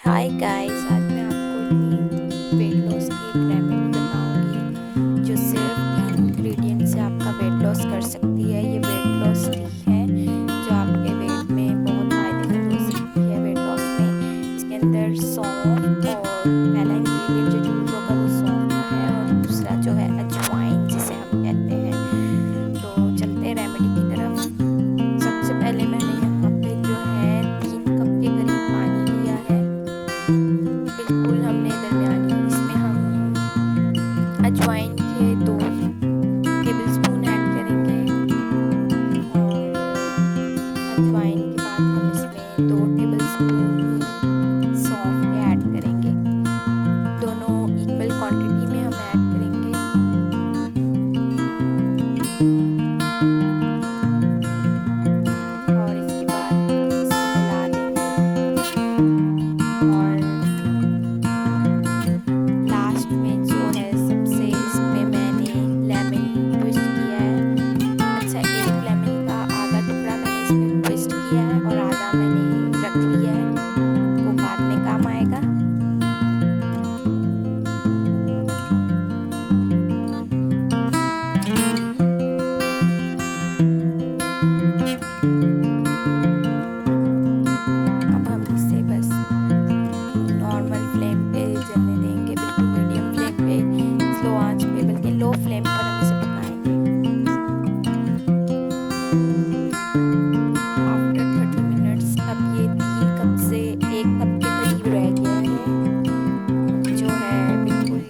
Hi guys, आज मैं आपको वेट लॉस की एक रेमेडी बताऊंगी जो सिर्फ 3 इंग्रेडिएंट से आपका वेट लॉस कर सकती है। ये वेट लॉस टी है जो आपके वेट में बहुत फायदेमंद हो सकती है। वेट लॉस में इसके अंदर सौंफ और पहला इंग्रेडिएंट जो यूज होगा वो सौंफ का है और दूसरा जो है अजवाइन जिसे हम कहते हैं। तो चलते हैं रेमेडी की तरफ। सबसे पहले मैंने यहाँ पे जो है 3 कप के करीब पानी लिया है, बिल्कुल हमने दरमियानी। इसमें हम अजवाइन के 2 टेबलस्पून ऐड करेंगे और अजवाइन के बाद हम इसमें 2 टेबलस्पून सौंफ के ऐड करेंगे। दोनों इक्वल क्वांटिटी में हम ऐड करेंगे और इसके बाद इसको मिला देंगे। और लास्ट में जो है सबसे इसमें मैंने लेमन ट्विस्ट किया है। अच्छा, एक लेमन का आधा टुकड़ा मैंने इसमें ट्विस्ट किया है और आधा मैंने रख लिया है, वो बाद में काम आएगा। अब हम इसे बस नॉर्मल फ्लेम पे जलने देंगे, बिल्कुल मीडियम फ्लेम पे, स्लो आंच पे, बल्कि लो फ्लेम पर हम इसे पकाएंगे। आफ्टर 30 मिनट्स अब ये 3 कप से 1 कप के करीब रह गया है, जो है बिल्कुल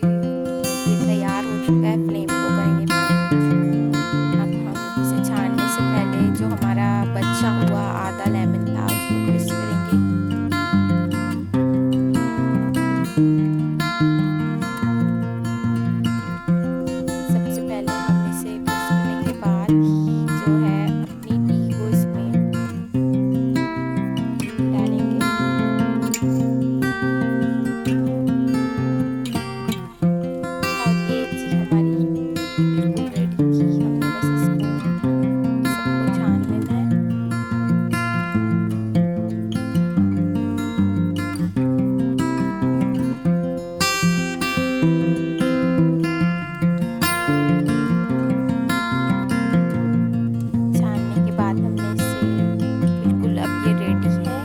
ये तैयार हो चुका है। फ्लेम को करेंगे बंद। अब हम इसे छानने से पहले जो हमारा बचा हुआ आधा लेमन था उसको ट्विस्ट करेंगे। सबसे पहले हम इसे ट्विस्ट करने के बाद जो है अपनी टी को इसमें डालेंगे और ये चीज़ हमारी बिल्कुल रेडी थी। हमने बस इसको सबको छान लेना है। छानने के बाद हमने इसे बिल्कुल, अब ये रेडी है।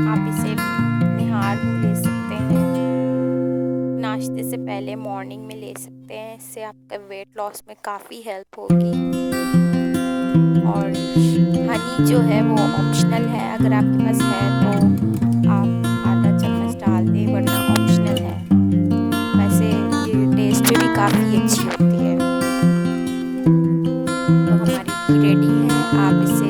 आप इसे निहार ले सकते हैं, नाश्ते से पहले मॉर्निंग में ले सकते हैं। इससे आपका वेट लॉस में काफ़ी हेल्प होगी। और हनी जो है वो ऑप्शनल है, अगर आपके पास है तो आप आधा चम्मच डाल दें, वरना ऑप्शनल है। वैसे ये टेस्ट में भी काफ़ी अच्छी होती है। तो हमारी टी रेडी है, आप इसे